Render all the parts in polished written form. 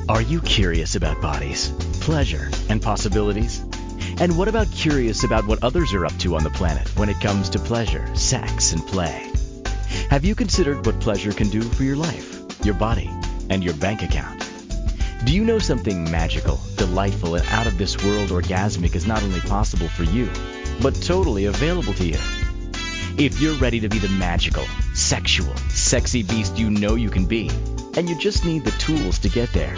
Are you curious about bodies, pleasure, and possibilities? And what about curious about what others are up to on the planet when it comes to pleasure, sex, and play? Have you considered what pleasure can do for your life, your body, and your bank account? Do you know something magical, delightful, and out of this world orgasmic is not only possible for you, but totally available to you? If you're ready to be the magical, sexual, sexy beast you know you can be, and you just need the tools to get there,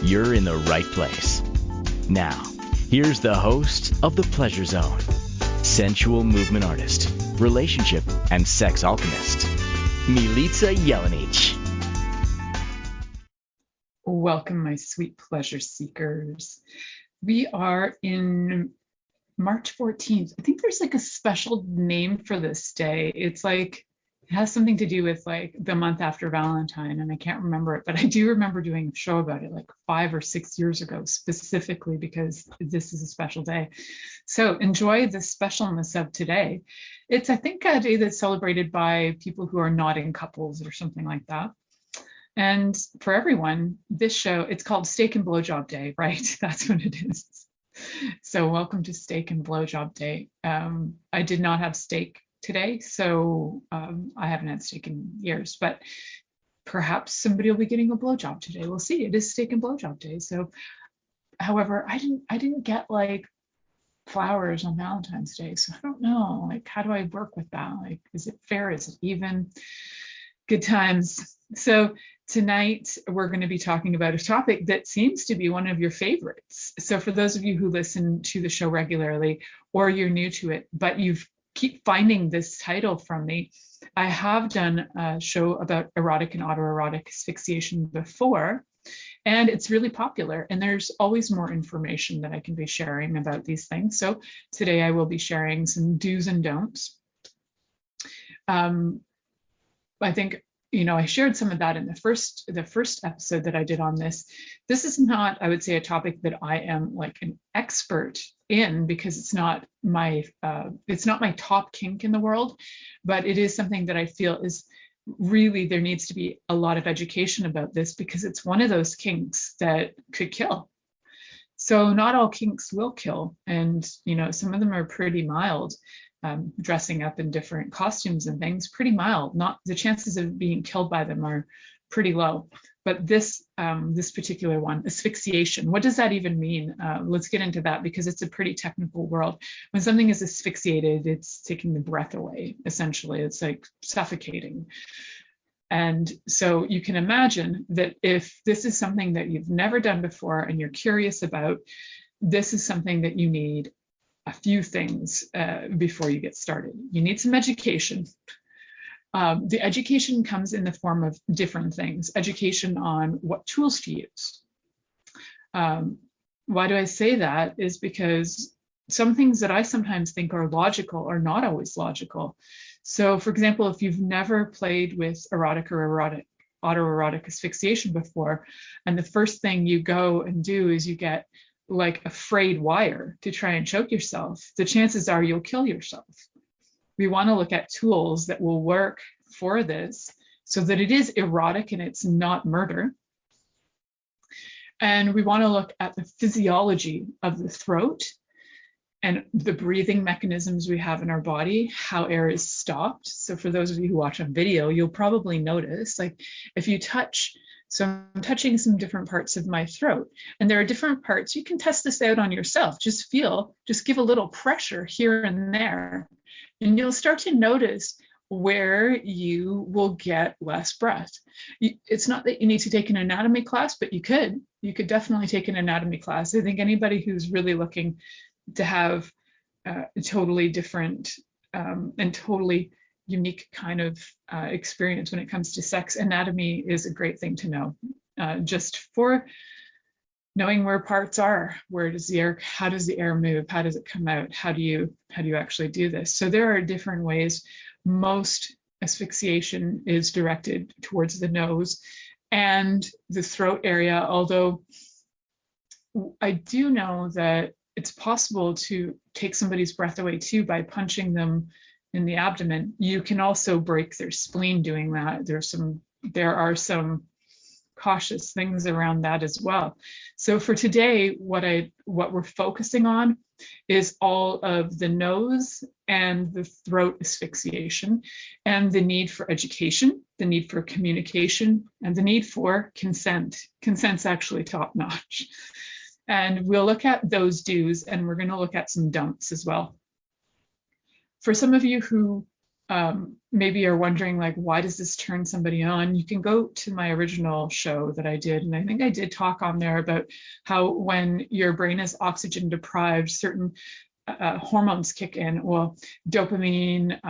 you're in the right place. Now, here's the host of The Pleasure Zone, sensual movement artist, relationship and sex alchemist, Milica Jelenic. Welcome, my sweet pleasure seekers. We are in March 14th. I think there's like a special name for this day. It's like, it has something to do with like the month after Valentine, and I can't remember it, but I do remember doing a show about it like 5 or 6 years ago, specifically because this is a special day. So enjoy the specialness of today. It's, I think, a day that's celebrated by people who are not in couples or something like that. And for everyone, this show, it's called Steak and Blowjob Day, right? That's what it is. So welcome to Steak and Blowjob Day. I did not have steak today, so I haven't had steak in years, but perhaps somebody will be getting a blowjob today. We'll see. It is Steak and Blowjob Day. So, however, I didn't get like flowers on Valentine's Day, so I don't know. Like, how do I work with that? Like, is it fair? Is it even? Good times. So tonight we're going to be talking about a topic that seems to be one of your favorites. So for those of you who listen to the show regularly, or you're new to it, but you've keep finding this title from me, I have done a show about erotic and autoerotic asphyxiation before, and it's really popular, and there's always more information that I can be sharing about these things. So today I will be sharing some do's and don'ts. I think, I shared some of that in the first episode that I did on this. This is not, I would say, a topic that I am like an expert in, because it's not my top kink in the world, but it is something that I feel is really, there needs to be a lot of education about this, because it's one of those kinks that could kill. So not all kinks will kill, and some of them are pretty mild. Dressing up in different costumes and things, pretty mild. Not the chances of being killed by them are pretty low. But this particular one, asphyxiation, what does that even mean? Let's get into that, because it's a pretty technical world. When something is asphyxiated, it's taking the breath away, essentially. It's like suffocating. And so you can imagine that if this is something that you've never done before and you're curious about, this is something that you need a few things before you get started. You need some education. The education comes in the form of different things. Education on what tools to use. Why do I say that? Is because some things that I sometimes think are logical are not always logical. So for example, if you've never played with erotic or autoerotic asphyxiation before, and the first thing you go and do is you get like a frayed wire to try and choke yourself, the chances are you'll kill yourself. We want to look at tools that will work for this so that it is erotic and it's not murder. And we want to look at the physiology of the throat and the breathing mechanisms we have in our body, how air is stopped. So for those of you who watch on video, you'll probably notice, like, if you touch, so I'm touching some different parts of my throat, and there are different parts. You can test this out on yourself. Just give a little pressure here and there, and you'll start to notice where you will get less breath. It's not that you need to take an anatomy class, but you could definitely take an anatomy class. I think anybody who's really looking to have a totally different and totally unique kind of experience when it comes to sex, anatomy is a great thing to know, just for knowing where parts are. Where does the air, how does the air move, how does it come out, how do you actually do this? So there are different ways. Most asphyxiation is directed towards the nose and the throat area, although I do know that it's possible to take somebody's breath away too by punching them in the abdomen. You can also break their spleen doing that. There are some cautious things around that as well. So for today, what we're focusing on is all of the nose and the throat asphyxiation, and the need for education, the need for communication, and the need for consent. Consent's actually top notch. And we'll look at those do's, and we're going to look at some don'ts as well. For some of you who maybe are wondering, like, why does this turn somebody on? You can go to my original show that I did, and I think I did talk on there about how when your brain is oxygen deprived, certain hormones kick in. Well, dopamine,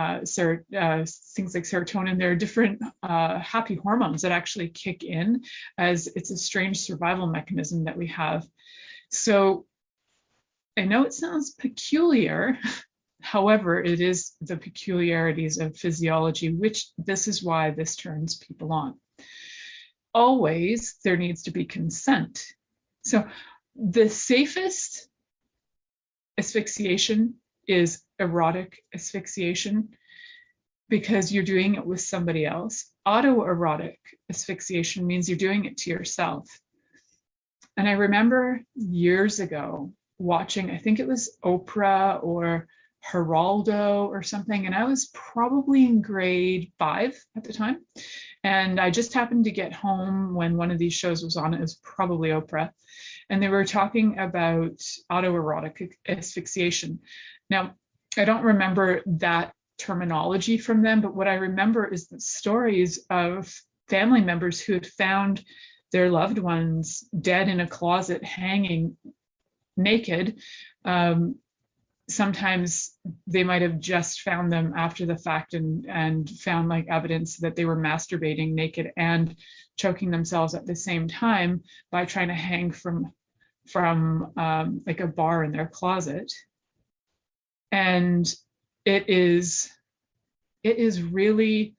things like serotonin, there are different happy hormones that actually kick in, as it's a strange survival mechanism that we have. So I know it sounds peculiar. However, it is the peculiarities of physiology, which this is why this turns people on. Always, there needs to be consent. So the safest asphyxiation is erotic asphyxiation, because you're doing it with somebody else. Auto-erotic asphyxiation means you're doing it to yourself. And I remember years ago watching, I think it was Oprah or Geraldo or something, and I was probably in grade 5 at the time, and I just happened to get home when one of these shows was on. It was probably Oprah, and they were talking about autoerotic asphyxiation. Now, I don't remember that terminology from them, but what I remember is the stories of family members who had found their loved ones dead in a closet, hanging naked. Sometimes they might have just found them after the fact and found like evidence that they were masturbating naked and choking themselves at the same time by trying to hang from like a bar in their closet. And it is really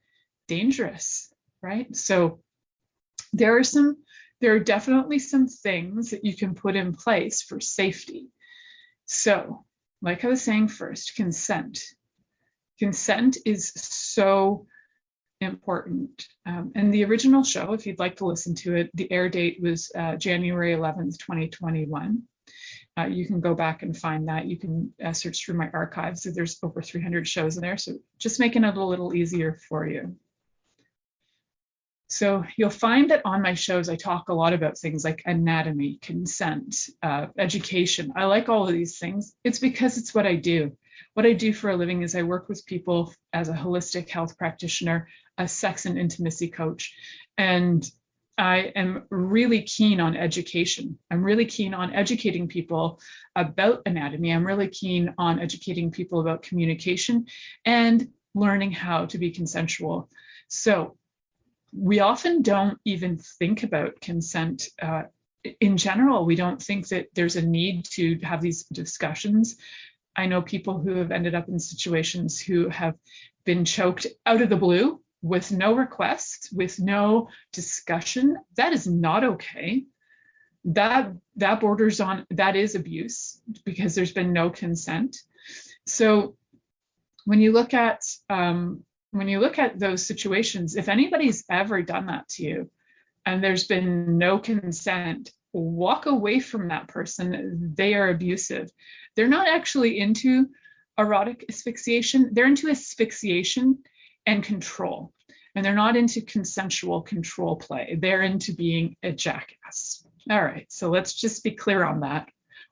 dangerous, right? So there are definitely some things that you can put in place for safety. So, like I was saying first, consent. Consent is so important. And the original show, if you'd like to listen to it, the air date was January 11th, 2021. You can go back and find that. You can search through my archives. So there's over 300 shows in there. So just making it a little easier for you. So you'll find that on my shows, I talk a lot about things like anatomy, consent, education. I like all of these things. It's because it's what I do. What I do for a living is I work with people as a holistic health practitioner, a sex and intimacy coach, and I am really keen on education. I'm really keen on educating people about anatomy. I'm really keen on educating people about communication and learning how to be consensual. So we often don't even think about consent. In general, we don't think that there's a need to have these discussions. I know people who have ended up in situations who have been choked out of the blue with no request, with no discussion. That is not okay. That borders on, that is abuse, because there's been no consent. So when you look at those situations, if anybody's ever done that to you and there's been no consent, walk away from that person. They are abusive. They're not actually into erotic asphyxiation. They're into asphyxiation and control. And they're not into consensual control play. They're into being a jackass. All right, so let's just be clear on that.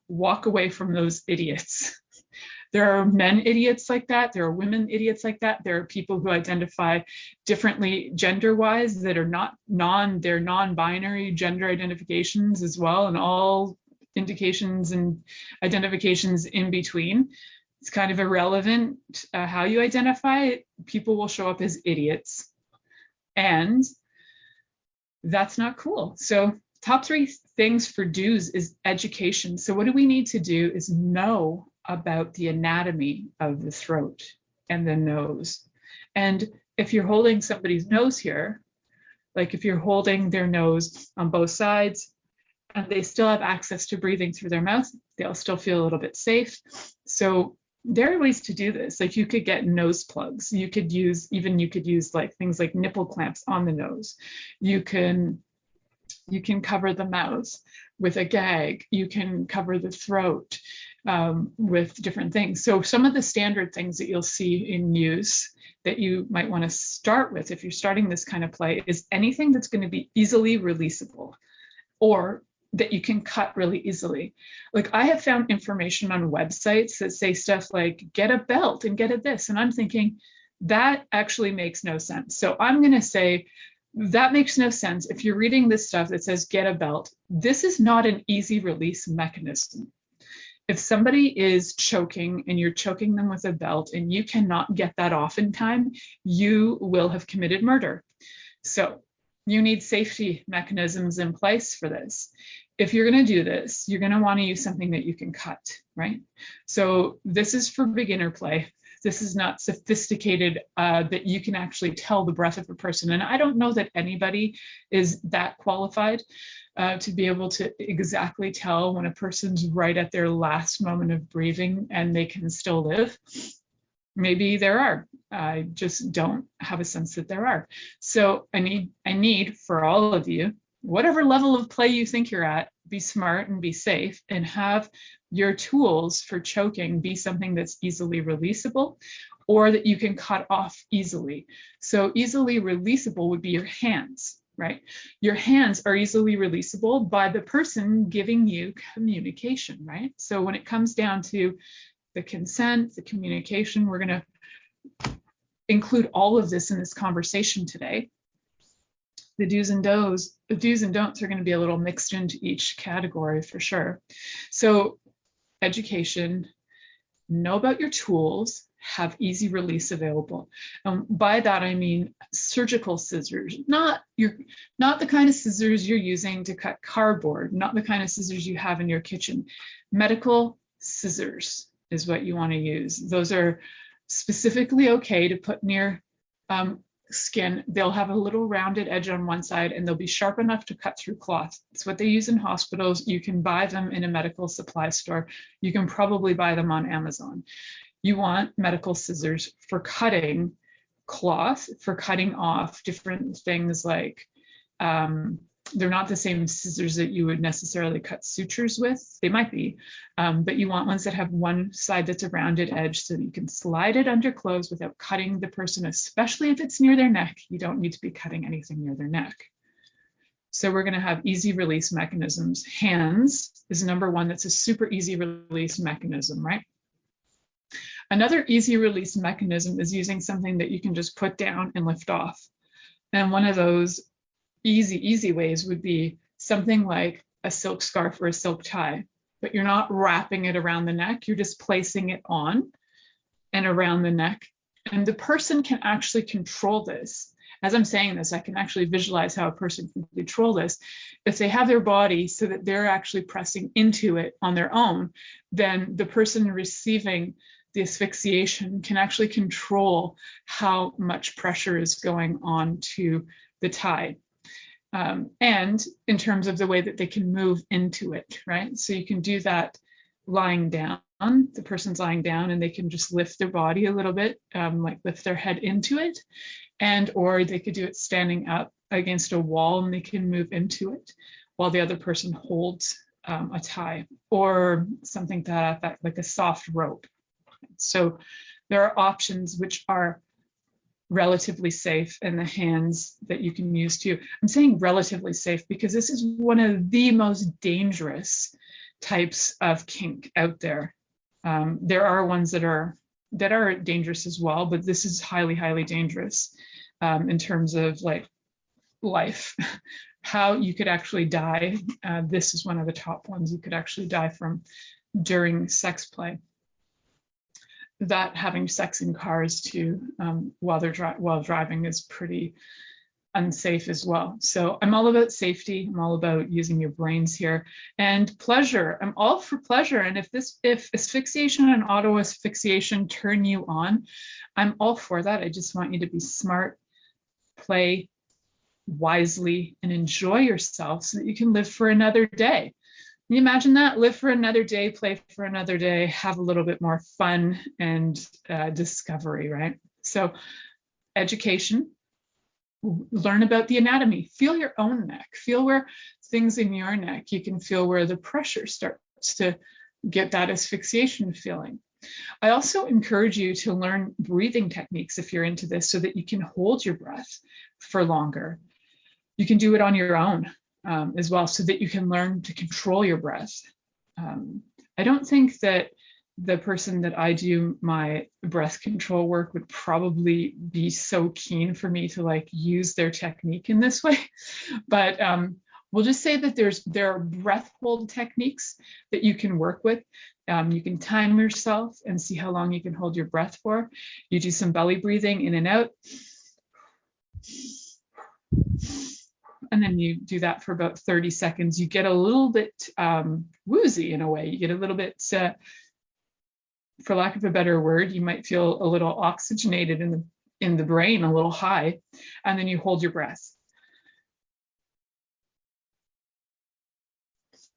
Walk away from those idiots. There are men idiots like that. There are women idiots like that. There are people who identify differently gender-wise that are they're non-binary gender identifications as well, and all indications and identifications in between. It's kind of irrelevant how you identify. People will show up as idiots, and that's not cool. So top 3 things for do's is education. So what do we need to do is know about the anatomy of the throat and the nose. And if you're holding somebody's nose here, like if you're holding their nose on both sides and they still have access to breathing through their mouth, they'll still feel a little bit safe. So there are ways to do this. Like you could get nose plugs. You could use like things like nipple clamps on the nose. You can You can cover the mouth with a gag. You can cover the throat with different things. So some of the standard things that you'll see in use that you might want to start with if you're starting this kind of play is anything that's going to be easily releasable or that you can cut really easily. Like I have found information on websites that say stuff like get a belt and get a this. And I'm thinking that actually makes no sense. So I'm going to say that makes no sense. If you're reading this stuff that says get a belt, this is not an easy release mechanism. If somebody is choking and you're choking them with a belt and you cannot get that off in time, you will have committed murder. So you need safety mechanisms in place for this. If you're going to do this, you're going to want to use something that you can cut, right? So this is for beginner play. This is not sophisticated that you can actually tell the breath of a person. And I don't know that anybody is that qualified to be able to exactly tell when a person's right at their last moment of breathing and they can still live. Maybe there are. I just don't have a sense that there are. So I need for all of you, whatever level of play you think you're at, be smart and be safe and have your tools for choking be something that's easily releasable or that you can cut off easily. So easily releasable would be your hands, right? Your hands are easily releasable by the person giving you communication, right? So when it comes down to the consent, the communication, we're going to include all of this in this conversation today. The do's and don'ts are going to be a little mixed into each category for sure. So education, know about your tools, have easy release available. By that I mean surgical scissors, not the kind of scissors you're using to cut cardboard, not the kind of scissors you have in your kitchen. Medical scissors is what you want to use. Those are specifically okay to put near skin. They'll have a little rounded edge on one side and they'll be sharp enough to cut through cloth. It's what they use in hospitals. You can buy them in a medical supply store. You can probably buy them on Amazon. You want medical scissors for cutting cloth, for cutting off different things like they're not the same scissors that you would necessarily cut sutures with. They might be, but you want ones that have one side that's a rounded edge so that you can slide it under clothes without cutting the person, especially if it's near their neck. You don't need to be cutting anything near their neck. So we're going to have easy release mechanisms. Hands is number one. That's a super easy release mechanism, right? Another easy release mechanism is using something that you can just put down and lift off. And one of those easy ways would be something like a silk scarf or a silk tie, but you're not wrapping it around the neck. You're just placing it on and around the neck. And the person can actually control this. As I'm saying this, I can actually visualize how a person can control this. If they have their body so that they're actually pressing into it on their own, then the person receiving the asphyxiation can actually control how much pressure is going on to the tie. And in terms of the way that they can move into it, right? So you can do that lying down. The person's lying down and they can just lift their body a little bit, like lift their head into it. And or they could do it standing up against a wall and they can move into it while the other person holds a tie or something that like a soft rope. So there are options which are relatively safe in the hands that you can use too. I'm saying relatively safe because this is one of the most dangerous types of kink out there. There are ones that are dangerous as well, but this is highly dangerous in terms of like life, how you could actually die. This is one of the top ones you could actually die from during sex play. That having sex in cars too while driving is pretty unsafe as well. So I'm all about safety. I'm all about using your brains here and pleasure. I'm all for pleasure. And if asphyxiation and auto asphyxiation turn you on, I'm all for that. I just want you to be smart, play wisely, and enjoy yourself so that you can live for another day. Can you imagine that? Live for another day, play for another day, have a little bit more fun and discovery, right? So education, learn about the anatomy. Feel your own neck. Feel where things in your neck. You can feel where the pressure starts to get that asphyxiation feeling. I also encourage you to learn breathing techniques if you're into this, so that you can hold your breath for longer. You can do it on your own as well, so that you can learn to control your breath. I don't think that the person that I do my breath control work would probably be so keen for me to like use their technique in this way. But we'll just say that there are breath hold techniques that you can work with. You can time yourself and see how long you can hold your breath for. You do some belly breathing in and out. And then you do that for about 30 seconds. You get a little bit woozy in a way. You get a little bit, for lack of a better word, you might feel a little oxygenated in the brain, a little high, and then you hold your breath.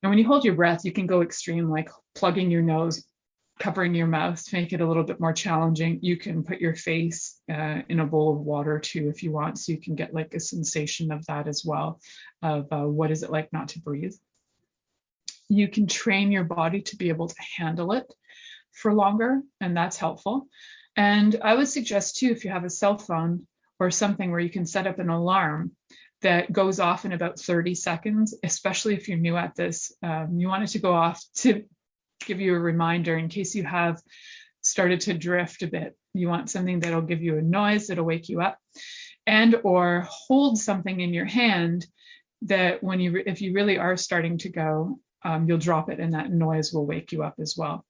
And when you hold your breath, you can go extreme, like plugging your nose, covering your mouth to make it a little bit more challenging. You can put your face in a bowl of water too if you want, so you can get like a sensation of that as well, of what is it like not to breathe. You can train your body to be able to handle it for longer, and that's helpful. And I would suggest too, if you have a cell phone or something where you can set up an alarm that goes off in about 30 seconds, especially if you're new at this, you want it to go off to give you a reminder in case you have started to drift a bit. You want something that'll give you a noise that'll wake you up, and or hold something in your hand that when if you really are starting to go, you'll drop it and that noise will wake you up as well.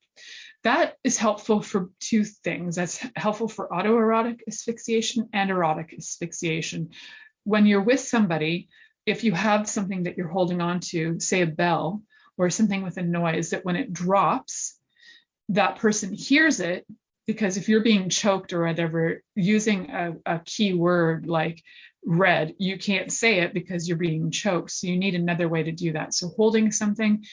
That is helpful for two things. That's helpful for autoerotic asphyxiation and erotic asphyxiation. When you're with somebody, if you have something that you're holding on to, say a bell or something with a noise, that when it drops, that person hears it, because if you're being choked or whatever, using a key word like red, you can't say it because you're being choked. So you need another way to do that. So holding something,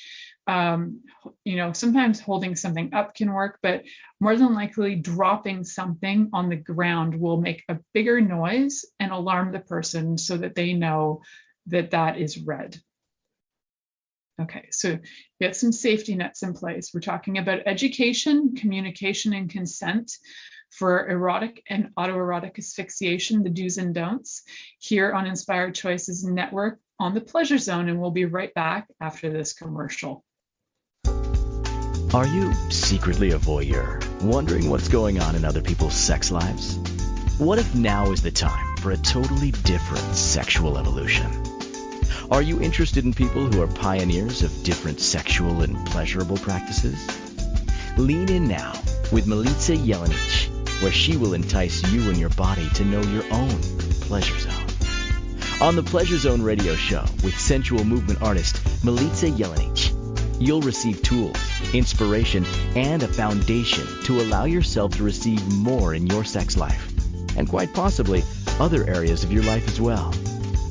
sometimes holding something up can work, but more than likely dropping something on the ground will make a bigger noise and alarm the person so that they know that that is red. Okay, so get some safety nets in place. We're talking about education, communication, and consent for erotic and autoerotic asphyxiation, the do's and don'ts, here on Inspired Choices Network on the Pleasure Zone, and we'll be right back after this commercial. Are you secretly a voyeur, wondering what's going on in other people's sex lives? What if now is the time for a totally different sexual evolution? Are you interested in people who are pioneers of different sexual and pleasurable practices? Lean in now with Milica Jelenic, where she will entice you and your body to know your own pleasure zone. On the Pleasure Zone radio show with sensual movement artist Milica Jelenic, you'll receive tools, inspiration, and a foundation to allow yourself to receive more in your sex life, and quite possibly other areas of your life as well.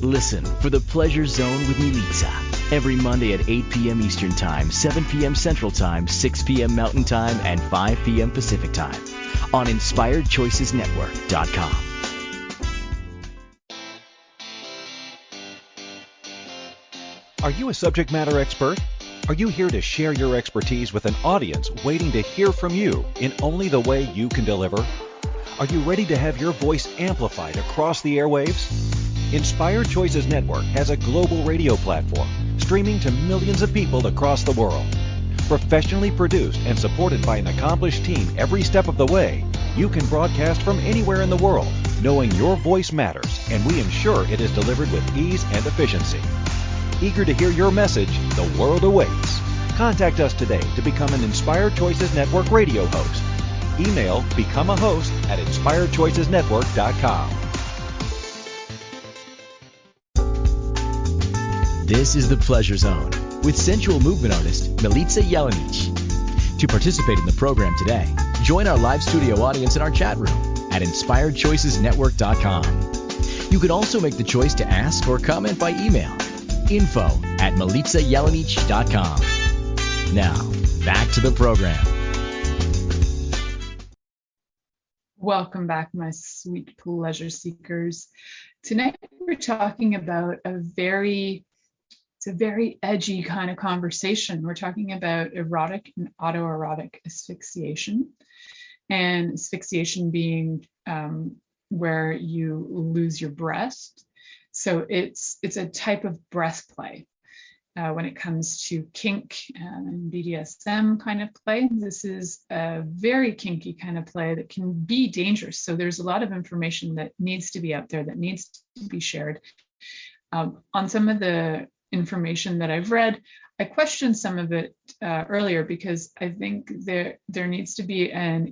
Listen for the Pleasure Zone with Milica every Monday at 8 p.m. Eastern Time, 7 p.m. Central Time, 6 p.m. Mountain Time, and 5 p.m. Pacific Time on InspiredChoicesNetwork.com. Are you a subject matter expert? Are you here to share your expertise with an audience waiting to hear from you in only the way you can deliver? Are you ready to have your voice amplified across the airwaves? Inspired Choices Network has a global radio platform streaming to millions of people across the world. Professionally produced and supported by an accomplished team every step of the way, you can broadcast from anywhere in the world, knowing your voice matters, and we ensure it is delivered with ease and efficiency. Eager to hear your message, the world awaits. Contact us today to become an Inspired Choices Network radio host. Email becomeahost@inspiredchoicesnetwork.com. This is the Pleasure Zone with sensual movement artist Milica Jelenic. To participate in the program today, join our live studio audience in our chat room at InspiredChoicesNetwork.com. You can also make the choice to ask or comment by email, info@MilicaJelenic.com. Now, back to the program. Welcome back, my sweet pleasure seekers. Tonight we're talking about it's a very edgy kind of conversation. We're talking about erotic and autoerotic asphyxiation, and asphyxiation being where you lose your breath. So it's a type of breath play. When it comes to kink and BDSM kind of play, this is a very kinky kind of play that can be dangerous. So there's a lot of information that needs to be out there, that needs to be shared. On some of the information that I've read, I questioned some of it earlier because I think there needs to be there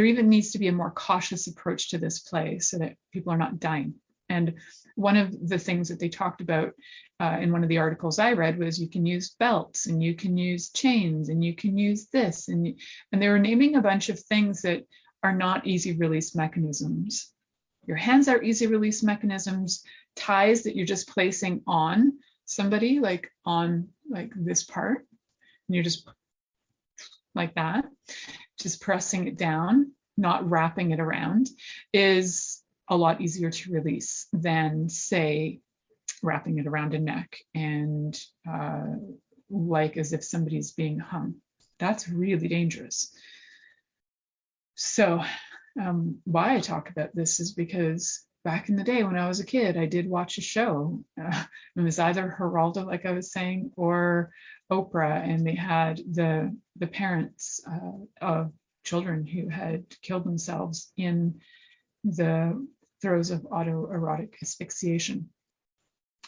even needs to be a more cautious approach to this play so that people are not dying. And one of the things that they talked about in one of the articles I read was you can use belts and you can use chains and you can use this. And they were naming a bunch of things that are not easy release mechanisms. Your hands are easy release mechanisms. Ties that you're just placing on somebody, like on like this part, and you're just like that, just pressing it down, not wrapping it around, is a lot easier to release than, say, wrapping it around a neck and like as if somebody's being hung. That's really dangerous. So why I talk about this is because back in the day when I was a kid, I did watch a show. It was either Geraldo, like I was saying, or Oprah, and they had the parents of children who had killed themselves in the throes of autoerotic asphyxiation.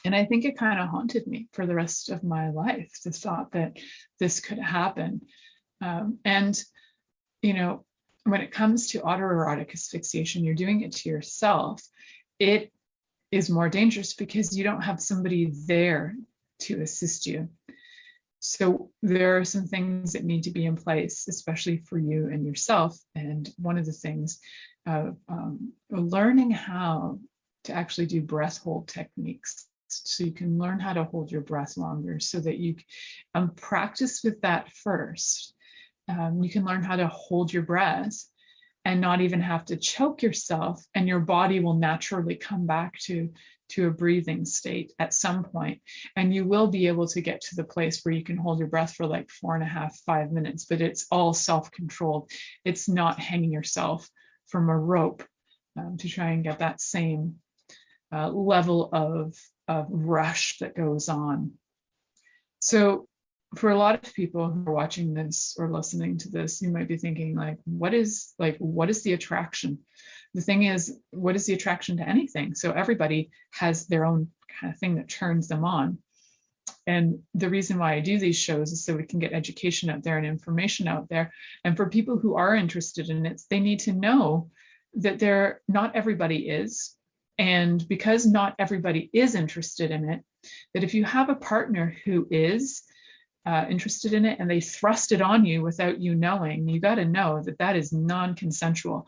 And I think it kind of haunted me for the rest of my life, the thought that this could happen. And, you know, when it comes to autoerotic asphyxiation, you're doing it to yourself. It is more dangerous because you don't have somebody there to assist you. So there are some things that need to be in place, especially for you and yourself. And one of the things, learning how to actually do breath hold techniques. So you can learn how to hold your breath longer so that you practice with that first. You can learn how to hold your breath and not even have to choke yourself, and your body will naturally come back to a breathing state at some point. And you will be able to get to the place where you can hold your breath for like 4.5, 5 minutes, but it's all self-controlled. It's not hanging yourself from a rope to try and get that same level of rush that goes on. So for a lot of people who are watching this or listening to this, you might be thinking like, what is the attraction? The thing is, what is the attraction to anything? So everybody has their own kind of thing that turns them on. And the reason why I do these shows is so we can get education out there and information out there. And for people who are interested in it, they need to know that not everybody is. And because not everybody is interested in it, that if you have a partner who is interested in it and they thrust it on you without you knowing, you got to know that that is non-consensual.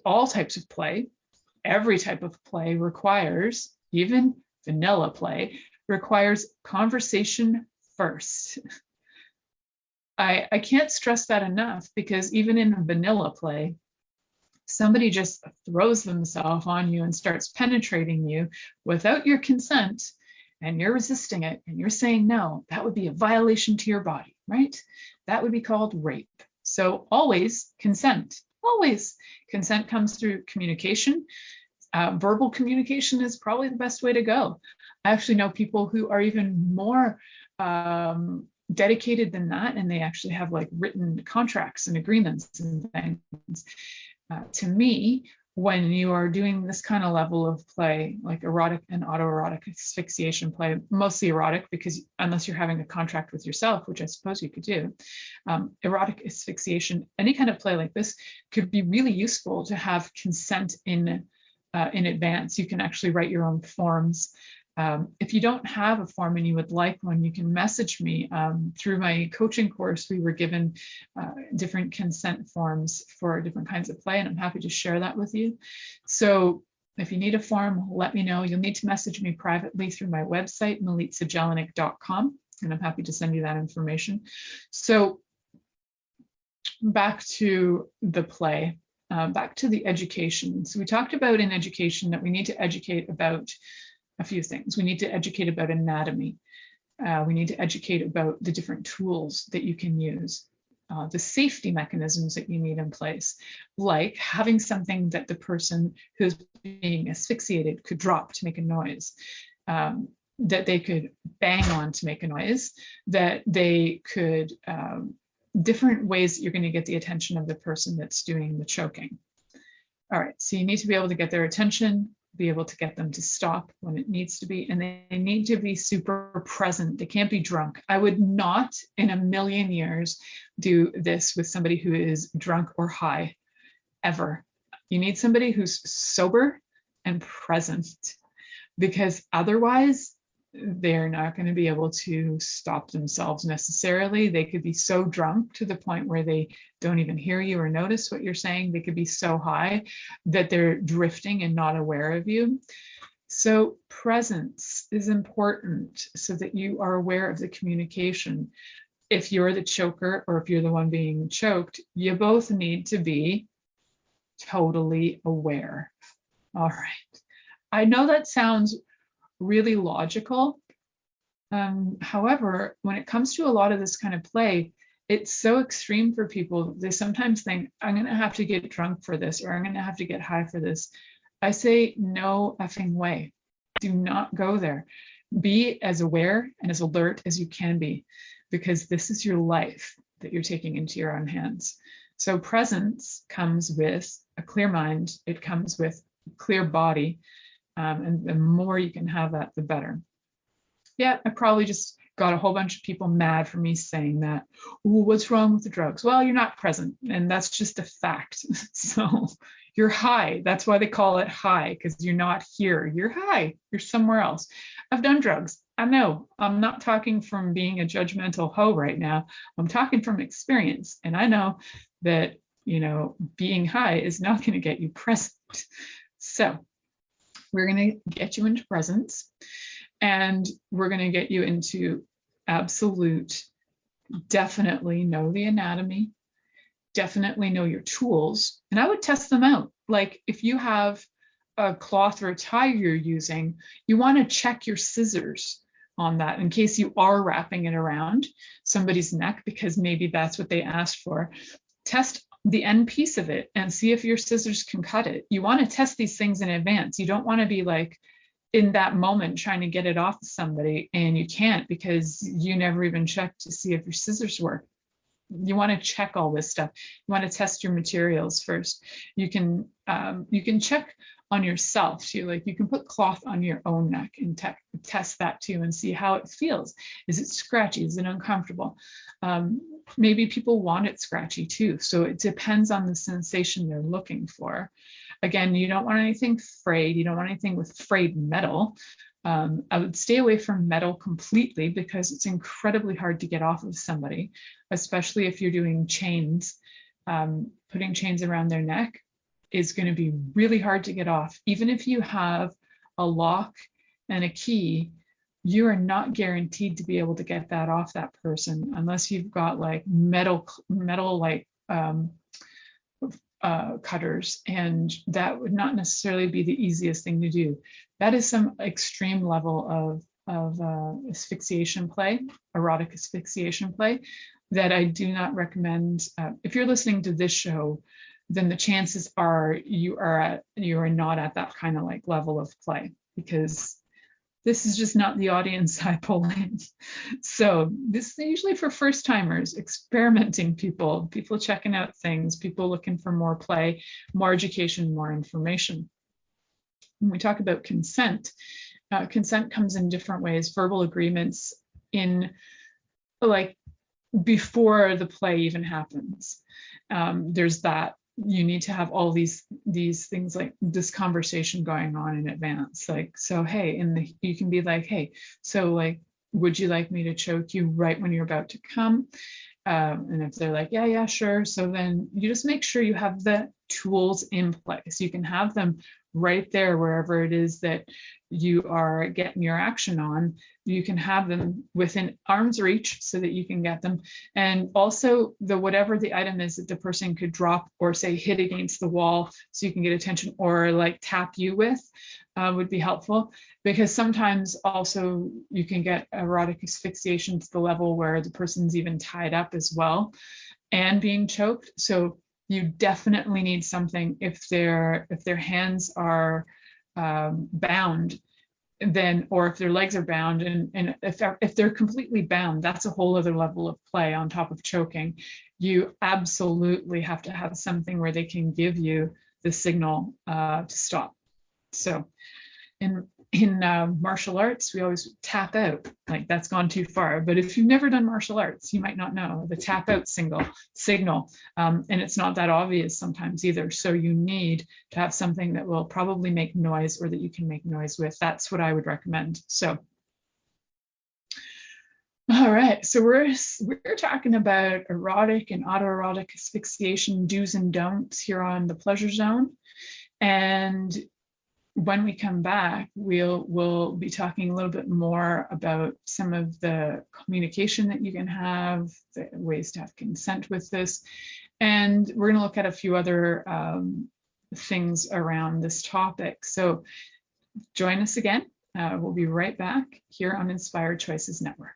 All types of play, every type of play requires, even vanilla play, requires conversation first. I can't stress that enough, because even in vanilla play, somebody just throws themselves on you and starts penetrating you without your consent, and you're resisting it and you're saying no. That would be a violation to your body, right? That would be called rape. So always consent. Always. Consent comes through communication. Verbal communication is probably the best way to go. I actually know people who are even more dedicated than that, and they actually have like written contracts and agreements and things. To me, when you are doing this kind of level of play, like erotic and autoerotic asphyxiation play, mostly erotic, because unless you're having a contract with yourself, which I suppose you could do, erotic asphyxiation, any kind of play like this could be really useful to have consent in advance. You can actually write your own forms. If you don't have a form and you would like one, you can message me. Through my coaching course, we were given different consent forms for different kinds of play, and I'm happy to share that with you. So if you need a form, let me know. You'll need to message me privately through my website, milicajelenic.com, and I'm happy to send you that information. So back to the play. back to the education. So we talked about in education that we need to educate about a few things. We need to educate about anatomy. We need to educate about the different tools that you can use, the safety mechanisms that you need in place, like having something that the person who's being asphyxiated could drop to make a noise, that they could bang on to make a noise, that they could, different ways that you're going to get the attention of the person that's doing the choking. All right, so you need to be able to get their attention, be able to get them to stop when it needs to be, and they need to be super present. They can't be drunk. I would not in a million years do this with somebody who is drunk or high, ever. You need somebody who's sober and present, because otherwise they're not going to be able to stop themselves necessarily. They could be so drunk to the point where they don't even hear you or notice what you're saying. They could be so high that they're drifting and not aware of you. So presence is important so that you are aware of the communication. If you're the choker or if you're the one being choked, you both need to be totally aware. All right. I know that sounds really logical. However, when it comes to a lot of this kind of play, it's so extreme for people. They sometimes think, I'm going to have to get drunk for this, or I'm going to have to get high for this. I say, no effing way. Do not go there. Be as aware and as alert as you can be, because this is your life that you're taking into your own hands. So presence comes with a clear mind. It comes with a clear body. And the more you can have that, the better. Yeah, I probably just got a whole bunch of people mad for me saying that. Ooh, what's wrong with the drugs? Well, you're not present, and that's just a fact. So you're high. That's why they call it high, because you're not here. You're high. You're somewhere else. I've done drugs. I know. I'm not talking from being a judgmental hoe right now. I'm talking from experience, and I know that, being high is not going to get you present. So we're going to get you into presence, and we're going to get you into absolute, definitely know the anatomy, definitely know your tools. And I would test them out. Like if you have a cloth or a tie you're using, you want to check your scissors on that in case you are wrapping it around somebody's neck, because maybe that's what they asked for. Test the end piece of it and see if your scissors can cut it. You want to test these things in advance. You don't want to be like in that moment trying to get it off of somebody and you can't because you never even checked to see if your scissors work. You want to check all this stuff. You want to test your materials first. You can check on yourself too. Like you can put cloth on your own neck and test that too and see how it feels. Is it scratchy? Is it uncomfortable? Maybe people want it scratchy too. So it depends on the sensation they're looking for. Again, you don't want anything frayed. You don't want anything with frayed metal. I would stay away from metal completely because it's incredibly hard to get off of somebody, especially if you're doing chains. Putting chains around their neck is going to be really hard to get off. Even if you have a lock and a key, you are not guaranteed to be able to get that off that person unless you've got like metal like cutters, and that would not necessarily be the easiest thing to do. That is some extreme level of asphyxiation play, erotic asphyxiation play, that I do not recommend. If you're listening to this show, then the chances are you are not at that kind of like level of play, because this is just not the audience I pull in. So this is usually for first timers, experimenting people checking out things, people looking for more play, more education, more information. When we talk about consent, consent comes in different ways. Verbal agreements in like before the play even happens. There's that. You need to have all these things like this conversation going on in advance. Like, so, hey, you can be like, hey, so like, would you like me to choke you right when you're about to come? And if they're like, yeah, sure. So then you just make sure you have the tools in place. You can have them right there, wherever it is that you are getting your action on. You can have them within arm's reach so that you can get them. And also whatever the item is that the person could drop or say hit against the wall so you can get attention, or like tap you with, would be helpful, because sometimes also you can get erotic asphyxiation to the level where the person's even tied up as well and being choked. So you definitely need something if their hands are bound, then, or if their legs are bound, and if they're completely bound, that's a whole other level of play on top of choking. You absolutely have to have something where they can give you the signal to stop. So in martial arts, we always tap out, like that's gone too far. But if you've never done martial arts, you might not know the tap out signal, and it's not that obvious sometimes either. So you need to have something that will probably make noise, or that you can make noise with. That's what I would recommend. So, all right, so we're talking about erotic and autoerotic asphyxiation do's and don'ts here on the Pleasure Zone. And when we come back, we'll be talking a little bit more about some of the communication that you can have, the ways to have consent with this. And we're going to look at a few other things around this topic. So join us again. We'll be right back here on Inspired Choices Network.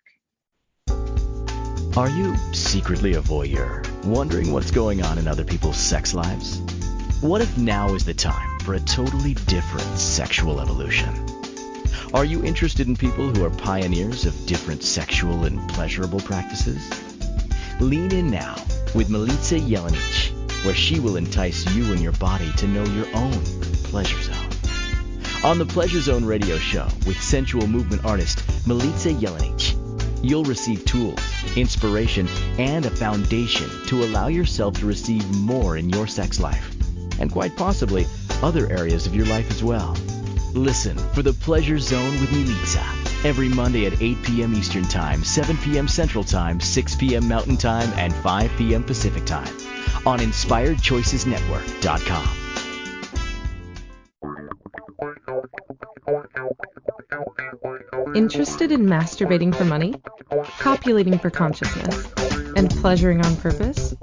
Are you secretly a voyeur, wondering what's going on in other people's sex lives? What if now is the time for a totally different sexual evolution? Are you interested in people who are pioneers of different sexual and pleasurable practices? Lean in now with Milica Jelenic, where she will entice you and your body to know your own pleasure zone. On the Pleasure Zone radio show with sensual movement artist Milica Jelenic, you'll receive tools, inspiration, and a foundation to allow yourself to receive more in your sex life, and quite possibly other areas of your life as well. Listen for the Pleasure Zone with Milica every Monday at 8 p.m. Eastern Time, 7 p.m. Central Time, 6 p.m. Mountain Time, and 5 p.m. Pacific Time on InspiredChoicesNetwork.com. Interested in masturbating for money, copulating for consciousness, and pleasuring on purpose?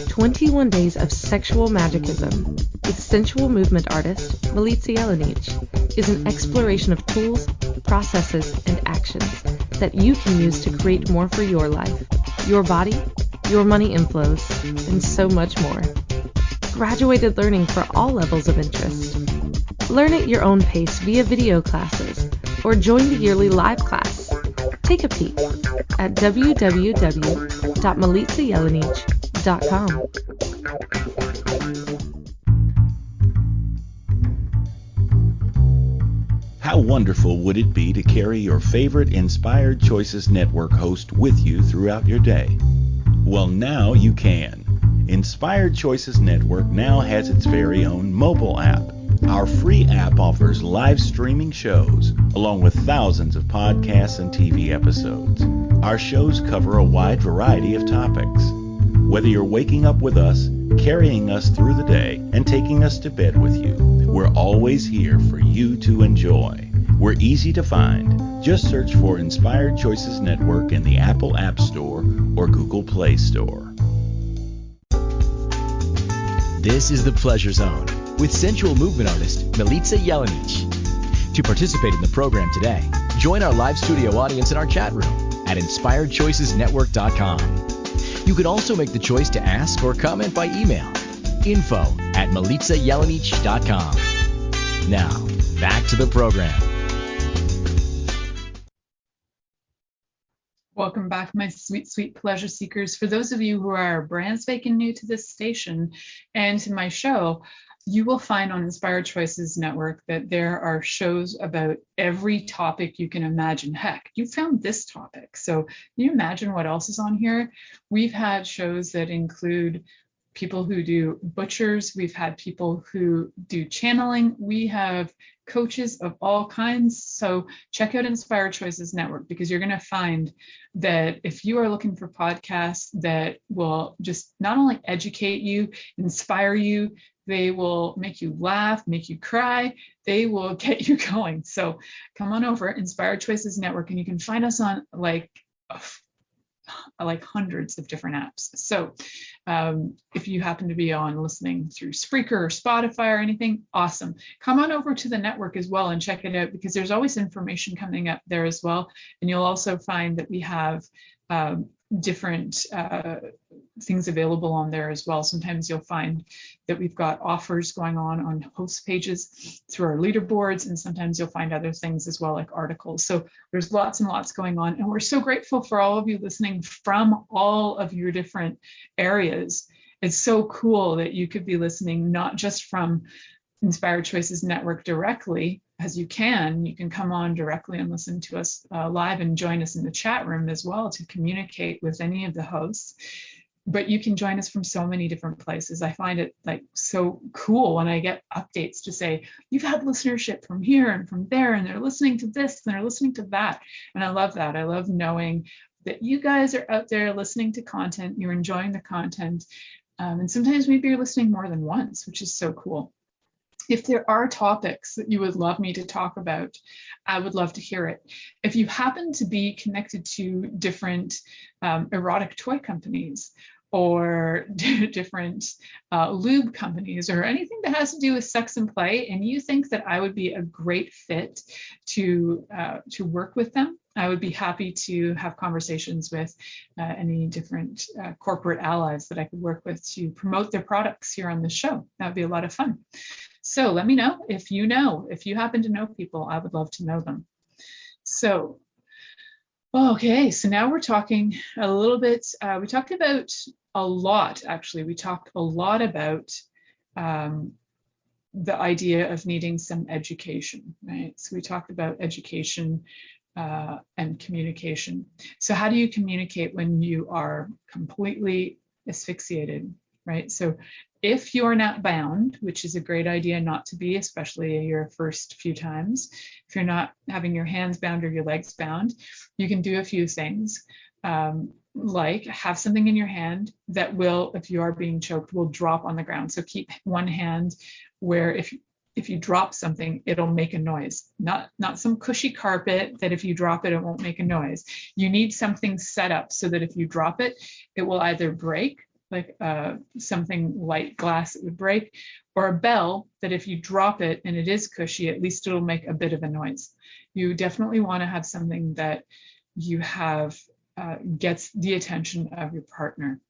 21 Days of Sexual Magicism with sensual movement artist Milica Jelenic is an exploration of tools, processes, and actions that you can use to create more for your life, your body, your money inflows, and so much more. Graduated learning for all levels of interest. Learn at your own pace via video classes or join the yearly live class. Take a peek at www.milicajelenic.com. How wonderful would it be to carry your favorite Inspired Choices Network host with you throughout your day? Well, now you can. Inspired Choices Network now has its very own mobile app. Our free app offers live streaming shows, along with thousands of podcasts and TV episodes. Our shows cover a wide variety of topics. Whether you're waking up with us, carrying us through the day, and taking us to bed with you, we're always here for you to enjoy. We're easy to find. Just search for Inspired Choices Network in the Apple App Store or Google Play Store. This is the Pleasure Zone with sensual movement artist Milica Jelenic. To participate in the program today, join our live studio audience in our chat room at InspiredChoicesNetwork.com. You can also make the choice to ask or comment by email, info@milicajelenic.com. Now, back to the program. Welcome back, my sweet, sweet pleasure seekers. For those of you who are brand spanking new to this station and to my show, you will find on Inspired Choices Network that there are shows about every topic you can imagine. Heck, you found this topic. So can you imagine what else is on here? We've had shows that include people who do butchers. We've had people who do channeling. We have coaches of all kinds. So check out Inspired Choices Network, because you're going to find that if you are looking for podcasts that will just not only educate you, inspire you, they will make you laugh, make you cry, they will get you going. So come on over, Inspired Choices Network, and you can find us on like hundreds of different apps. So if you happen to be on listening through Spreaker or Spotify or anything, awesome. Come on over to the network as well and check it out, because there's always information coming up there as well. And you'll also find that we have different things available on there as well. Sometimes you'll find that we've got offers going on host pages through our leaderboards, and sometimes you'll find other things as well, like articles. So there's lots and lots going on, and we're so grateful for all of you listening from all of your different areas. It's so cool that you could be listening not just from Inspired Choices Network directly, as you can come on directly and listen to us live and join us in the chat room as well to communicate with any of the hosts. But you can join us from so many different places. I find it like so cool when I get updates to say, you've had listenership from here and from there, and they're listening to this and they're listening to that. And I love that. I love knowing that you guys are out there listening to content, you're enjoying the content. And sometimes maybe you're listening more than once, which is so cool. If there are topics that you would love me to talk about, I would love to hear it. If you happen to be connected to different erotic toy companies or different lube companies or anything that has to do with sex and play, and you think that I would be a great fit to work with them, I would be happy to have conversations with any different corporate allies that I could work with to promote their products here on the show. That would be a lot of fun. So let me know if you happen to know people. I would love to know them. So, okay, so now we're talking a little bit, we talked about a lot, actually. We talked a lot about the idea of needing some education, right? So we talked about education and communication. So how do you communicate when you are completely asphyxiated, right? So if you're not bound, which is a great idea not to be, especially your first few times, if you're not having your hands bound or your legs bound, you can do a few things, like have something in your hand that will, if you are being choked, will drop on the ground. So keep one hand where if you drop something, it'll make a noise, not some cushy carpet that if you drop it, it won't make a noise. You need something set up so that if you drop it, it will either break, like something light glass that would break, or a bell that if you drop it and it is cushy, at least it'll make a bit of a noise. You definitely want to have something that you have gets the attention of your partner.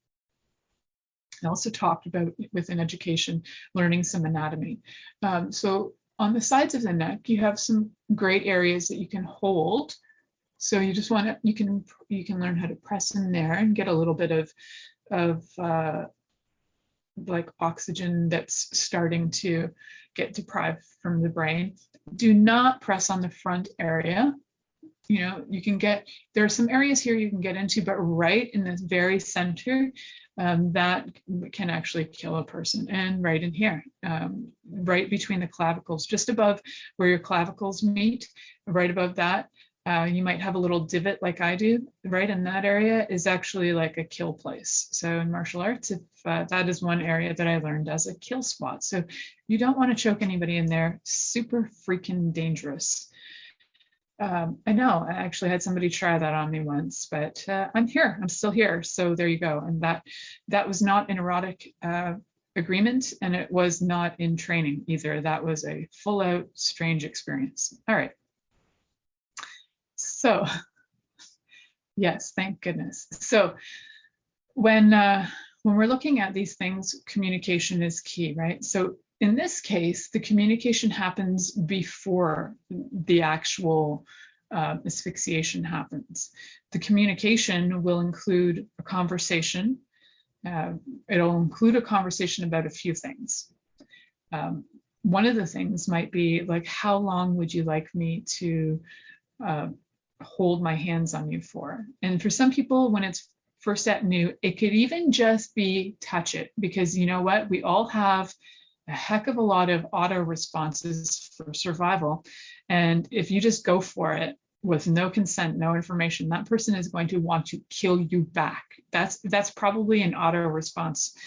I also talked about within education, learning some anatomy. So on the sides of the neck, you have some great areas that you can hold. So you just want to, you can learn how to press in there and get a little bit of like oxygen that's starting to get deprived from the brain. Do not press on the front area. You know, you can get, there are some areas here you can get into, but right in this very center, that can actually kill a person. And right in here, right between the clavicles, just above where your clavicles meet, right above that, you might have a little divot like I do. Right in that area is actually like a kill place. So in martial arts, if that is one area that I learned as a kill spot. So you don't want to choke anybody in there. Super freaking dangerous. I know, I actually had somebody try that on me once, but I'm here, I'm still here. So there you go. And that was not an erotic agreement, and it was not in training either. That was a full out strange experience. All right. So yes, thank goodness. So when we're looking at these things, communication is key, right? So in this case, the communication happens before the actual asphyxiation happens. The communication will include a conversation. It'll include a conversation about a few things. One of the things might be like, how long would you like me to hold my hands on you for? And for some people, when it's first at new. It could even just be touch it, because you know what? We all have a heck of a lot of auto responses for survival. And if you just go for it with no consent, no information, that person is going to want to kill you back. That's probably an auto response,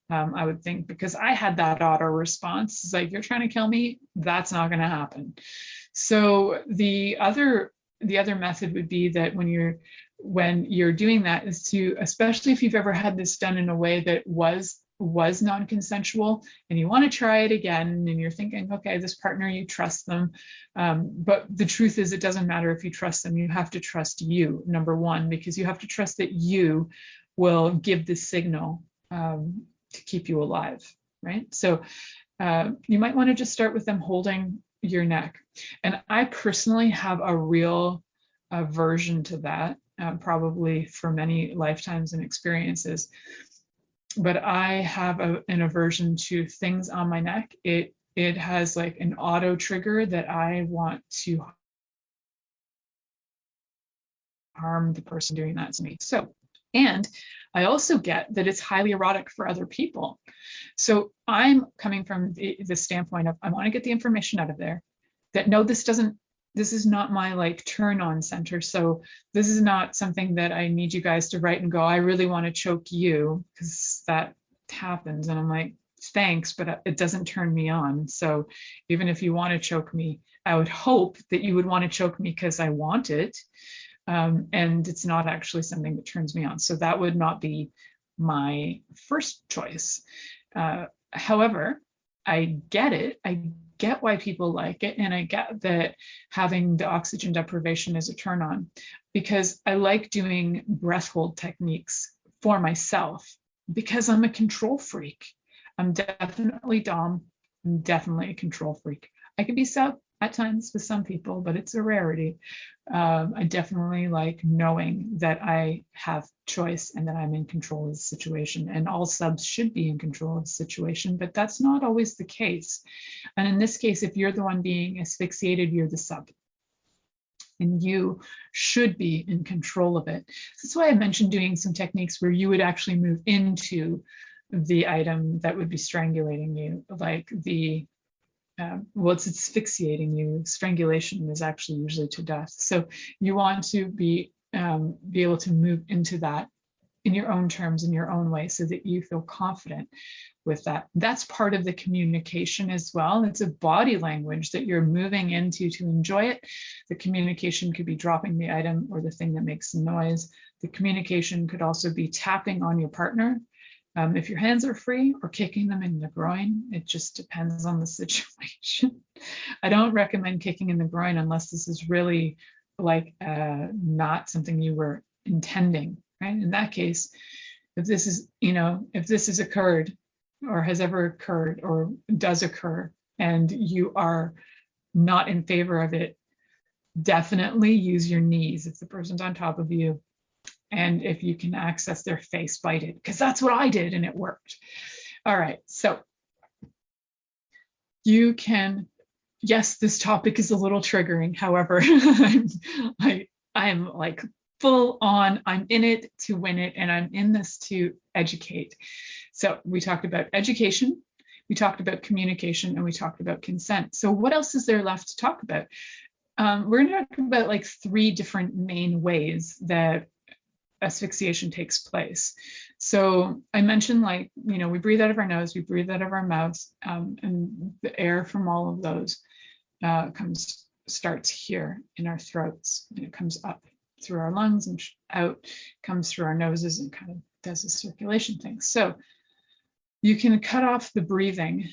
I would think, because I had that auto response. It's like, you're trying to kill me, that's not going to happen. So the other method would be that when you're doing that is to, especially if you've ever had this done in a way that was non-consensual and you want to try it again, and you're thinking, okay, this partner, you trust them, but the truth is, it doesn't matter if you trust them. You have to trust you, number one, because you have to trust that you will give the signal to keep you alive, right? So you might want to just start with them holding your neck. And I personally have a real aversion to that, probably for many lifetimes and experiences. But I have an aversion to things on my neck. It has like an auto trigger that I want to harm the person doing that to me. So, and I also get that it's highly erotic for other people. So I'm coming from the standpoint of, I want to get the information out of there that, no, this is not my like turn on center. So this is not something that I need you guys to write and go, I really want to choke you, because that happens. And I'm like, thanks, but it doesn't turn me on. So even if you want to choke me, I would hope that you would want to choke me because I want it. And it's not actually something that turns me on. So that would not be my first choice. However, I get it. I get why people like it. And I get that having the oxygen deprivation is a turn on, because I like doing breath hold techniques for myself, because I'm a control freak. I'm definitely Dom. I'm definitely a control freak. I can be sub at times with some people, but it's a rarity. I definitely like knowing that I have choice and that I'm in control of the situation, and all subs should be in control of the situation, but that's not always the case. And in this case, if you're the one being asphyxiated, you're the sub, and you should be in control of it. That's why I mentioned doing some techniques where you would actually move into the item that would be strangulating you, like the it's asphyxiating you. Strangulation is actually usually to death. So you want to be able to move into that in your own terms, in your own way, so that you feel confident with that. That's part of the communication as well. It's a body language that you're moving into to enjoy it. The communication could be dropping the item or the thing that makes the noise. The communication could also be tapping on your partner. If your hands are free, or kicking them in the groin. It just depends on the situation. I don't recommend kicking in the groin unless this is really like not something you were intending, right? In that case, if this has occurred or has ever occurred or does occur, and you are not in favor of it, definitely use your knees if the person's on top of you. And if you can access their face, bite it, because that's what I did and it worked. All right, so you can, yes, this topic is a little triggering. However, I am like full on, I'm in it to win it, and I'm in this to educate. So we talked about education, we talked about communication, and we talked about consent. So what else is there left to talk about? We're going to talk about like 3 different main ways that asphyxiation takes place. So I mentioned, like, we breathe out of our nose, we breathe out of our mouths, and the air from all of those starts here in our throats, and it comes up through our lungs and out, comes through our noses, and kind of does a circulation thing. So you can cut off the breathing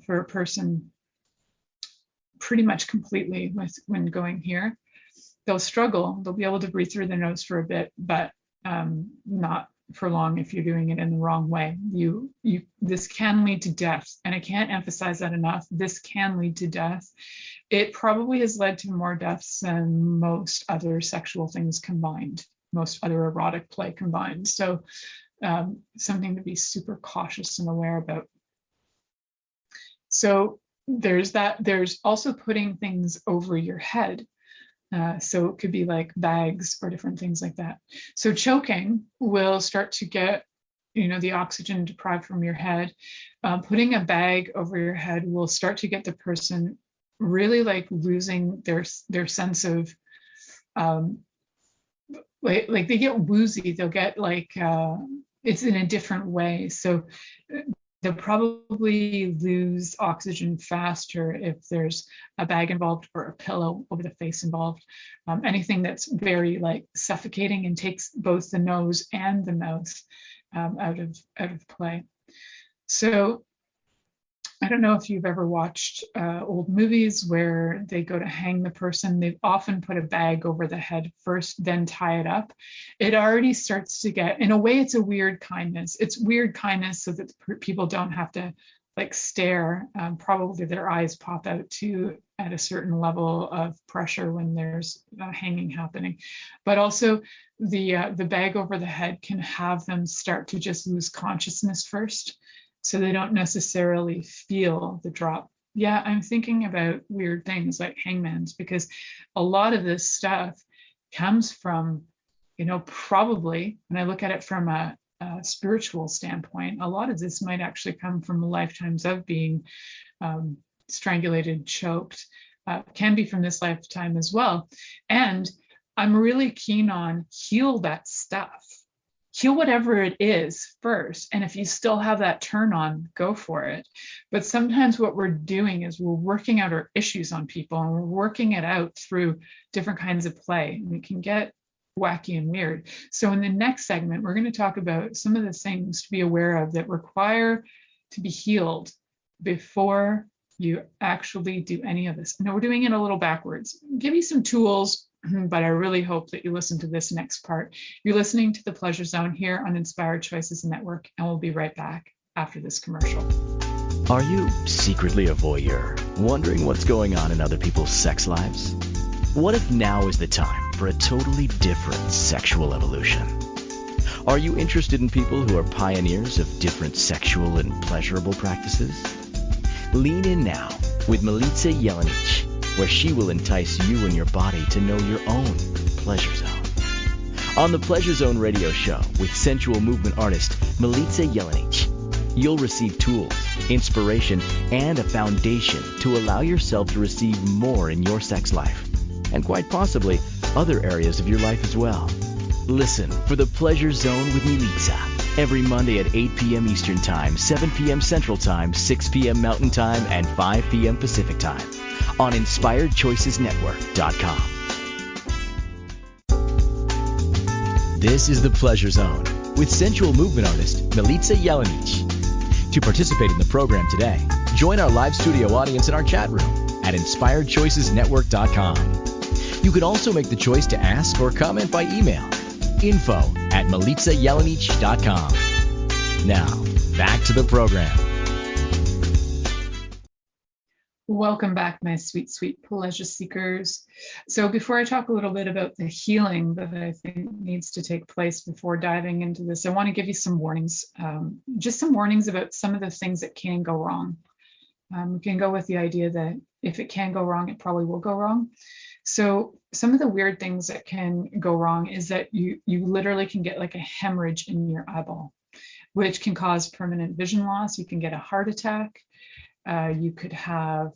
for a person pretty much completely when going here. They'll struggle. They'll be able to breathe through their nose for a bit, but not for long if you're doing it in the wrong way. This can lead to death, and I can't emphasize that enough. This can lead to death. It probably has led to more deaths than most other sexual things combined, most other erotic play combined. So something to be super cautious and aware about. So there's that. There's also putting things over your head. So it could be like bags or different things like that. So choking will start to get, the oxygen deprived from your head. Putting a bag over your head will start to get the person really like losing their sense of, like they get woozy. They'll get like, it's in a different way. So they'll probably lose oxygen faster if there's a bag involved or a pillow over the face involved. Anything that's very like suffocating and takes both the nose and the mouth out of play. So I don't know if you've ever watched old movies where they go to hang the person. They've often put a bag over the head first, then tie it up. It already starts to get, in a way, it's a weird kindness. It's weird kindness so that people don't have to like stare. Probably their eyes pop out too at a certain level of pressure when there's hanging happening. But also the bag over the head can have them start to just lose consciousness first, so they don't necessarily feel the drop. Yeah, I'm thinking about weird things like hangman's, because a lot of this stuff comes from, probably when I look at it from a spiritual standpoint, a lot of this might actually come from lifetimes of being strangulated, choked, can be from this lifetime as well. And I'm really keen on heal that stuff. Heal whatever it is first. And if you still have that turn on, go for it. But sometimes what we're doing is we're working out our issues on people, and we're working it out through different kinds of play. And it can get wacky and weird. So in the next segment, we're going to talk about some of the things to be aware of that require to be healed before you actually do any of this. Now we're doing it a little backwards. Give you some tools, but I really hope that you listen to this next part. You're listening to The Pleasure Zone here on Inspired Choices Network, and we'll be right back after this commercial. Are you secretly a voyeur, wondering what's going on in other people's sex lives? What if now is the time for a totally different sexual evolution? Are you interested in people who are pioneers of different sexual and pleasurable practices? Lean in now with Milica Jelenic, where she will entice you and your body to know your own pleasure zone. On the Pleasure Zone radio show with sensual movement artist Milica Jelenic, you'll receive tools, inspiration, and a foundation to allow yourself to receive more in your sex life, and quite possibly other areas of your life as well. Listen for the Pleasure Zone with Milica every Monday at 8 p.m. Eastern Time, 7 p.m. Central Time, 6 p.m. Mountain Time, and 5 p.m. Pacific Time on InspiredChoicesNetwork.com. This is the Pleasure Zone with sensual movement artist Milica Jelenic. To participate in the program today, join our live studio audience in our chat room at InspiredChoicesNetwork.com. You can also make the choice to ask or comment by email, info@MilicaJelenic.com. Now, back to the program. Welcome back, my sweet, sweet pleasure seekers. So before I talk a little bit about the healing that I think needs to take place before diving into this, I want to give you some warnings, just some warnings about some of the things that can go wrong. We can go with the idea that if it can go wrong, it probably will go wrong. So some of the weird things that can go wrong is that you literally can get like a hemorrhage in your eyeball, which can cause permanent vision loss. You can get a heart attack. You could have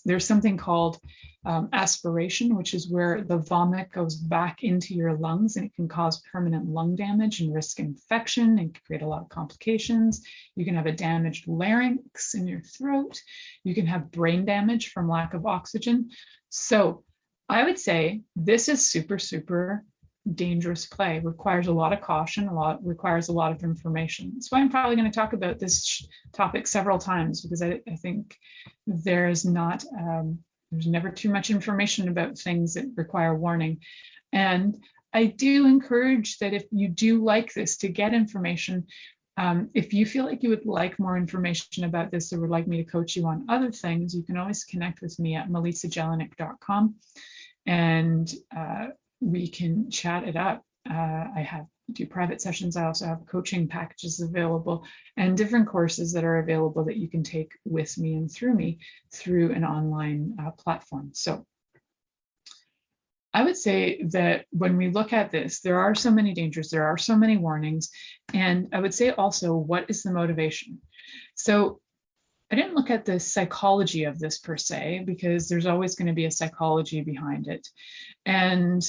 there's something called aspiration, which is where the vomit goes back into your lungs, and it can cause permanent lung damage and risk infection and create a lot of complications. You can have a damaged larynx in your throat. You can have brain damage from lack of oxygen. So I would say this is super, super dangerous play. Requires a lot of caution, requires a lot of information. That's why I'm probably going to talk about this topic several times, because I think there's never too much information about things that require warning. And I do encourage that if you do like this, to get information. If you feel like you would like more information about this or would like me to coach you on other things, you can always connect with me at milicajelienic.com, and we can chat it up. I do private sessions. I also have coaching packages available and different courses that are available that you can take with me and through an online platform. So I would say that when we look at this, there are so many dangers, there are so many warnings. And I would say also, what is the motivation? So I didn't look at the psychology of this per se, because there's always going to be a psychology behind it. And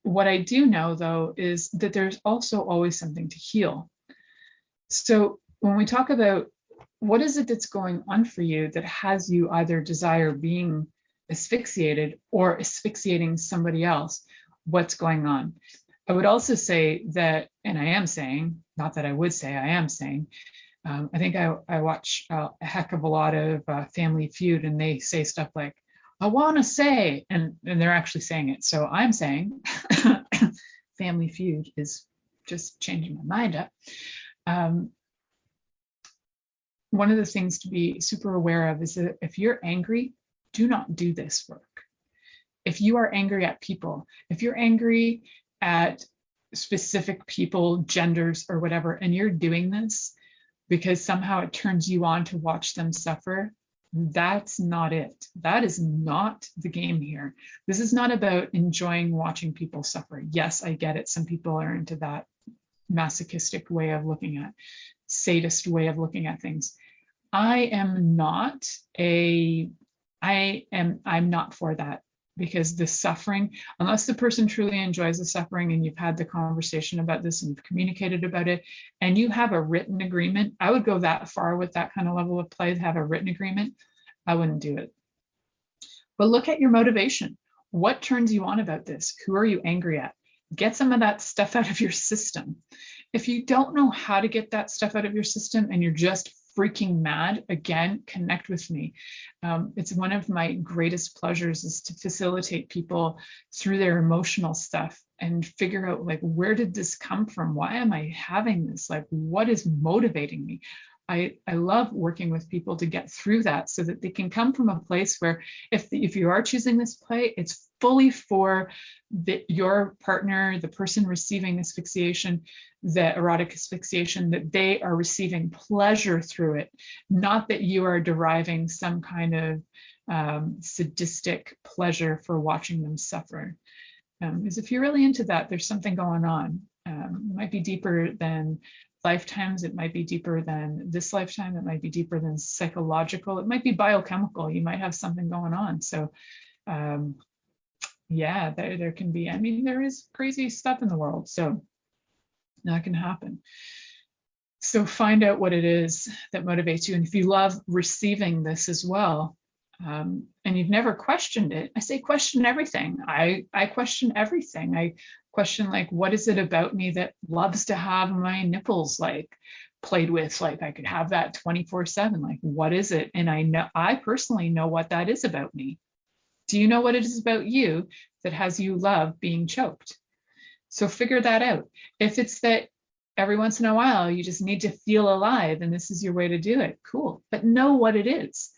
what I do know, though, is that there's also always something to heal. So when we talk about what is it that's going on for you that has you either desire being asphyxiated or asphyxiating somebody else, what's going on? I would also say that, and I am saying, not that I would say, I am saying, I think I watch a heck of a lot of Family Feud, and they say stuff like, I want to say, and they're actually saying it. So I'm saying Family Feud is just changing my mind up. One of the things to be super aware of is that if you're angry, do not do this work. If you are angry at people, if you're angry at specific people, genders, or whatever, and you're doing this because somehow it turns you on to watch them suffer, that's not it. That is not the game here. This is not about enjoying watching people suffer. Yes, I get it. Some people are into that masochistic way of looking at, sadist way of looking at things. I'm not for that, because the suffering, unless the person truly enjoys the suffering and you've had the conversation about this and you've communicated about it and you have a written agreement, I would go that far with that kind of level of play to have a written agreement. I wouldn't do it. But look at your motivation. What turns you on about this? Who are you angry at? Get some of that stuff out of your system. If you don't know how to get that stuff out of your system and you're just freaking mad, again, connect with me. It's one of my greatest pleasures is to facilitate people through their emotional stuff and figure out, like, where did this come from? Why am I having this? Like, what is motivating me? I love working with people to get through that so that they can come from a place where if you are choosing this play, it's fully for your partner, the person receiving asphyxiation, the erotic asphyxiation, that they are receiving pleasure through it, not that you are deriving some kind of sadistic pleasure for watching them suffer. Because if you're really into that, there's something going on. It might be deeper than lifetimes, it might be deeper than this lifetime, it might be deeper than psychological, it might be biochemical, you might have something going on. So yeah, there can be, I mean, there is crazy stuff in the world, so that can happen. So find out what it is that motivates you. And if you love receiving this as well, and you've never questioned it, I say question everything. I question everything. I question, like, what is it about me that loves to have my nipples like played with? Like, I could have that 24/7. Like, what is it? And I personally know what that is about me. Do you know what it is about you that has you love being choked? So figure that out. If it's that every once in a while you just need to feel alive and this is your way to do it, cool. But know what it is.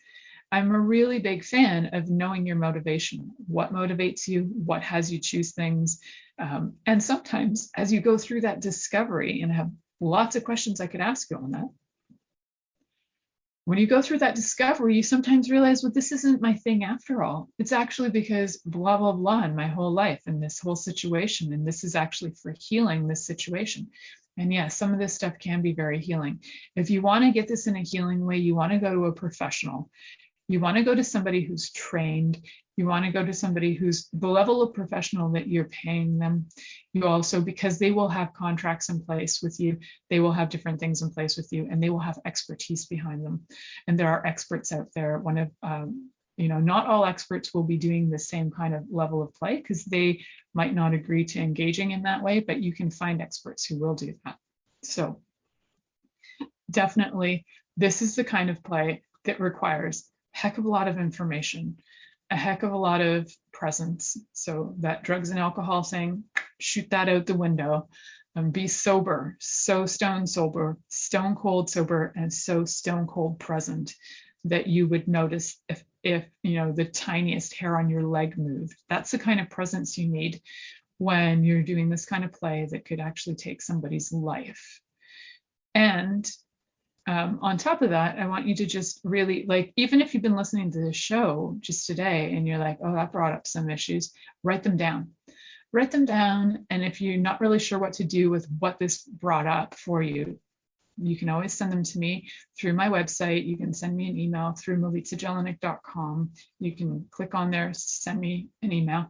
I'm a really big fan of knowing your motivation. What motivates you? What has you choose things? And sometimes as you go through that discovery, and I have lots of questions I could ask you on that, when you go through that discovery, you sometimes realize, well, this isn't my thing after all. It's actually because blah, blah, blah in my whole life and this whole situation. And this is actually for healing this situation. And yes, some of this stuff can be very healing. If you want to get this in a healing way, you want to go to a professional. You want to go to somebody who's trained. You want to go to somebody who's the level of professional that you're paying them. You also, because they will have contracts in place with you, they will have different things in place with you, and they will have expertise behind them. And there are experts out there. Not all experts will be doing the same kind of level of play because they might not agree to engaging in that way, but you can find experts who will do that. So definitely, this is the kind of play that requires heck of a lot of information, a heck of a lot of presence. So that drugs and alcohol saying, shoot that out the window, and be sober, so stone cold sober, and so stone cold present that you would notice if the tiniest hair on your leg moved. That's the kind of presence you need when you're doing this kind of play that could actually take somebody's life. And on top of that, I want you to just really, like, even if you've been listening to this show just today and you're like, oh, that brought up some issues, write them down. Write them down. And if you're not really sure what to do with what this brought up for you, you can always send them to me through my website. You can send me an email through milicajelenic.com. You can click on there, send me an email,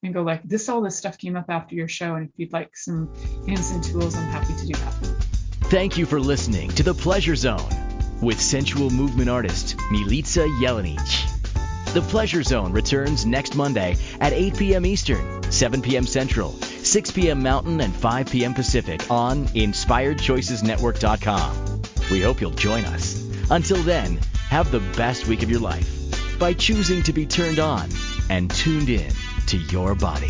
and go like, all this stuff came up after your show. And if you'd like some hints and tools, I'm happy to do that. Thank you for listening to The Pleasure Zone with sensual movement artist Milica Jelenic. The Pleasure Zone returns next Monday at 8 p.m. Eastern, 7 p.m. Central, 6 p.m. Mountain, and 5 p.m. Pacific on InspiredChoicesNetwork.com. We hope you'll join us. Until then, have the best week of your life by choosing to be turned on and tuned in to your body.